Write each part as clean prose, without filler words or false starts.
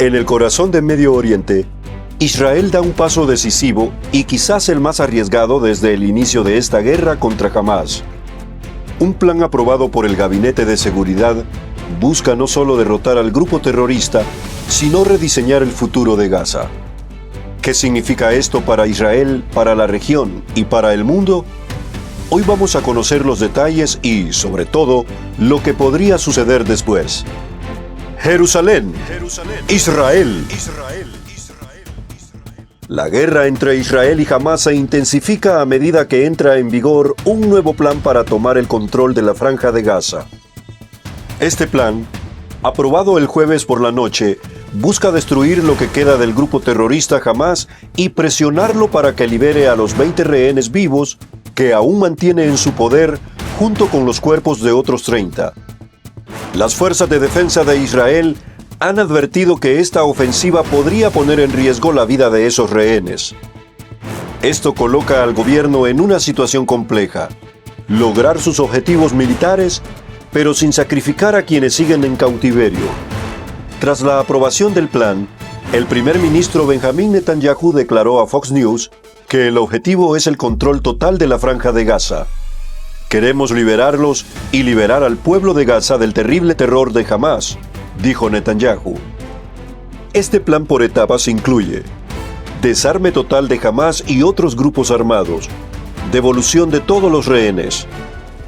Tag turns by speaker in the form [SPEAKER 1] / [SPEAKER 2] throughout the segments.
[SPEAKER 1] En el corazón de Medio Oriente, Israel da un paso decisivo y quizás el más arriesgado desde el inicio de esta guerra contra Hamás. Un plan aprobado por el Gabinete de Seguridad busca no solo derrotar al grupo terrorista, sino rediseñar el futuro de Gaza. ¿Qué significa esto para Israel, para la región y para el mundo? Hoy vamos a conocer los detalles y, sobre todo, lo que podría suceder después. Jerusalén, Israel. La guerra entre Israel y Hamás se intensifica a medida que entra en vigor un nuevo plan para tomar el control de la Franja de Gaza. Este plan, aprobado el jueves por la noche, busca destruir lo que queda del grupo terrorista Hamás y presionarlo para que libere a los 20 rehenes vivos que aún mantiene en su poder junto con los cuerpos de otros 30. Las fuerzas de defensa de Israel han advertido que esta ofensiva podría poner en riesgo la vida de esos rehenes. Esto coloca al gobierno en una situación compleja: lograr sus objetivos militares, pero sin sacrificar a quienes siguen en cautiverio. Tras la aprobación del plan, el primer ministro Benjamín Netanyahu declaró a Fox News que el objetivo es el control total de la Franja de Gaza. Queremos liberarlos y liberar al pueblo de Gaza del terrible terror de Hamás, dijo Netanyahu. Este plan por etapas incluye desarme total de Hamás y otros grupos armados, devolución de todos los rehenes,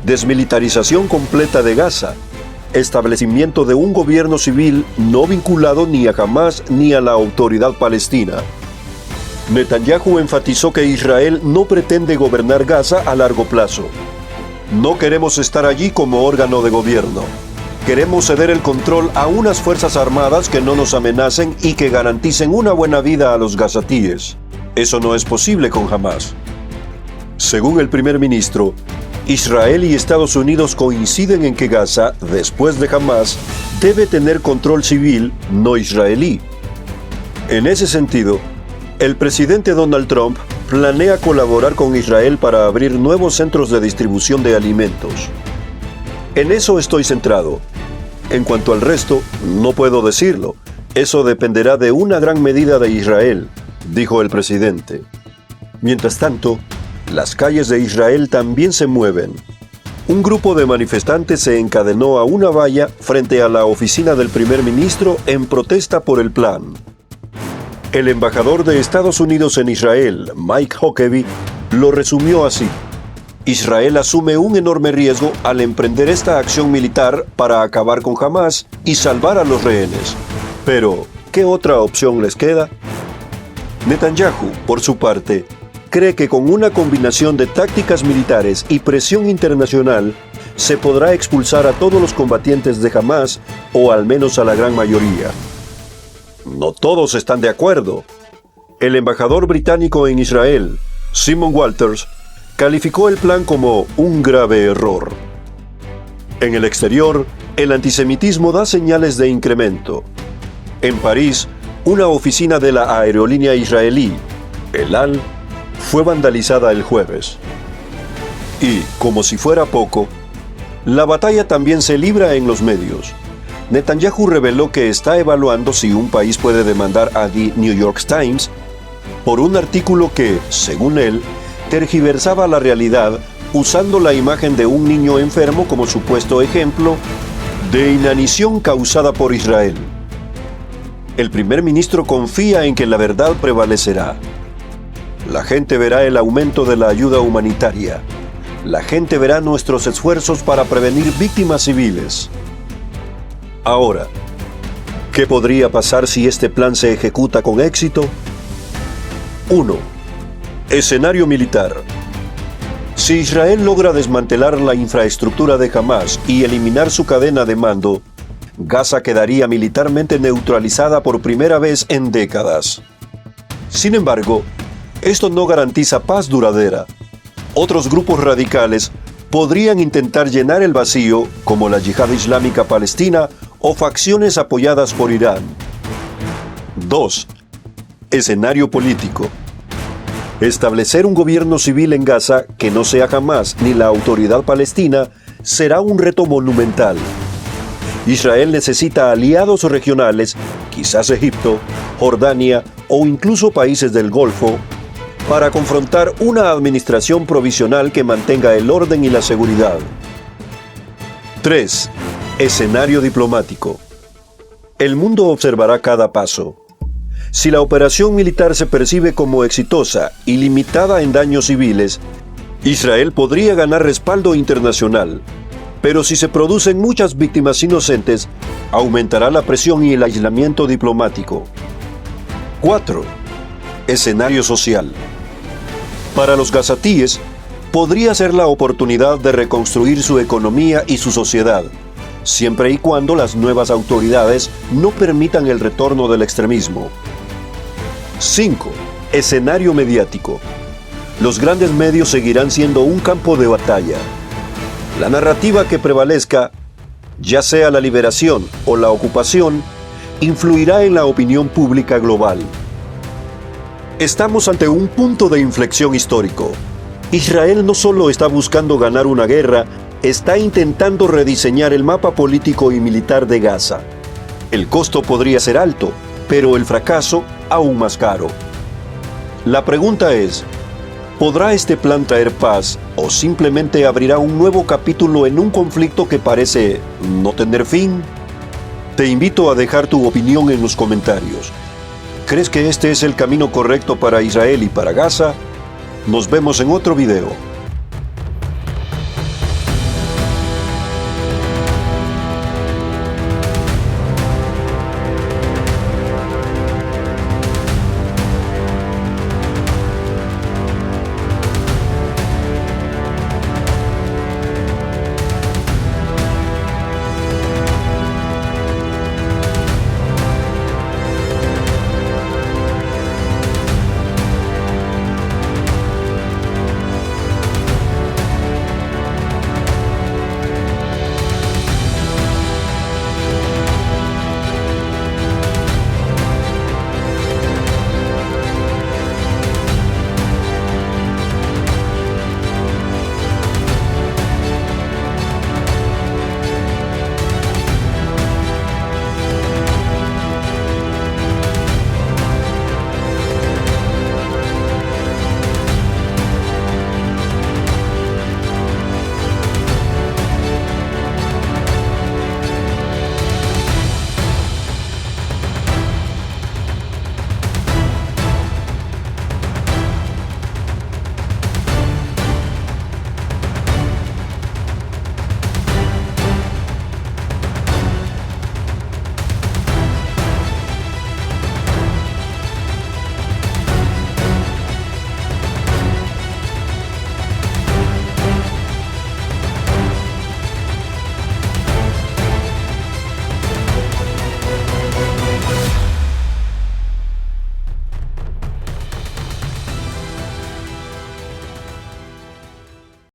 [SPEAKER 1] desmilitarización completa de Gaza, establecimiento de un gobierno civil no vinculado ni a Hamás ni a la autoridad palestina. Netanyahu enfatizó que Israel no pretende gobernar Gaza a largo plazo. No queremos estar allí como órgano de gobierno. Queremos ceder el control a unas fuerzas armadas que no nos amenacen y que garanticen una buena vida a los gazatíes. Eso no es posible con Hamás. Según el primer ministro, Israel y Estados Unidos coinciden en que Gaza, después de Hamás, debe tener control civil, no israelí. En ese sentido, el presidente Donald Trump planea colaborar con Israel para abrir nuevos centros de distribución de alimentos. En eso estoy centrado. En cuanto al resto, no puedo decirlo. Eso dependerá de una gran medida de Israel, dijo el presidente. Mientras tanto, las calles de Israel también se mueven. Un grupo de manifestantes se encadenó a una valla frente a la oficina del primer ministro en protesta por el plan. El embajador de Estados Unidos en Israel, Mike Huckabee, lo resumió así: Israel asume un enorme riesgo al emprender esta acción militar para acabar con Hamás y salvar a los rehenes. Pero, ¿qué otra opción les queda? Netanyahu, por su parte, cree que con una combinación de tácticas militares y presión internacional se podrá expulsar a todos los combatientes de Hamás, o al menos a la gran mayoría. No todos están de acuerdo. El embajador británico en Israel, Simon Walters, calificó el plan como un grave error. En el exterior, el antisemitismo da señales de incremento. En París, una oficina de la aerolínea israelí, El Al, fue vandalizada el jueves. Y, como si fuera poco, la batalla también se libra en los medios. Netanyahu reveló que está evaluando si un país puede demandar a The New York Times por un artículo que, según él, tergiversaba la realidad usando la imagen de un niño enfermo como supuesto ejemplo de inanición causada por Israel. El primer ministro confía en que la verdad prevalecerá. La gente verá el aumento de la ayuda humanitaria. La gente verá nuestros esfuerzos para prevenir víctimas civiles. Ahora, ¿qué podría pasar si este plan se ejecuta con éxito? 1. Escenario militar. Si Israel logra desmantelar la infraestructura de Hamás y eliminar su cadena de mando, Gaza quedaría militarmente neutralizada por primera vez en décadas. Sin embargo, esto no garantiza paz duradera. Otros grupos radicales podrían intentar llenar el vacío, como la Yihad Islámica Palestina o facciones apoyadas por Irán. 2. Escenario político. Establecer un gobierno civil en Gaza que no sea Hamás ni la autoridad palestina será un reto monumental. Israel necesita aliados regionales, quizás Egipto, Jordania o incluso países del Golfo, para confrontar una administración provisional que mantenga el orden y la seguridad. 3. Escenario diplomático. El mundo observará cada paso. Si la operación militar se percibe como exitosa y limitada en daños civiles, Israel podría ganar respaldo internacional. Pero si se producen muchas víctimas inocentes, aumentará la presión y el aislamiento diplomático. 4. Escenario social. Para los gazatíes, podría ser la oportunidad de reconstruir su economía y su sociedad, siempre y cuando las nuevas autoridades no permitan el retorno del extremismo. 5. Escenario mediático. Los grandes medios seguirán siendo un campo de batalla. La narrativa que prevalezca, ya sea la liberación o la ocupación, influirá en la opinión pública global. Estamos ante un punto de inflexión histórico. Israel no solo está buscando ganar una guerra, está intentando rediseñar el mapa político y militar de Gaza. El costo podría ser alto, pero el fracaso aún más caro. La pregunta es, ¿podrá este plan traer paz o simplemente abrirá un nuevo capítulo en un conflicto que parece no tener fin? Te invito a dejar tu opinión en los comentarios. ¿Crees que este es el camino correcto para Israel y para Gaza? Nos vemos en otro video.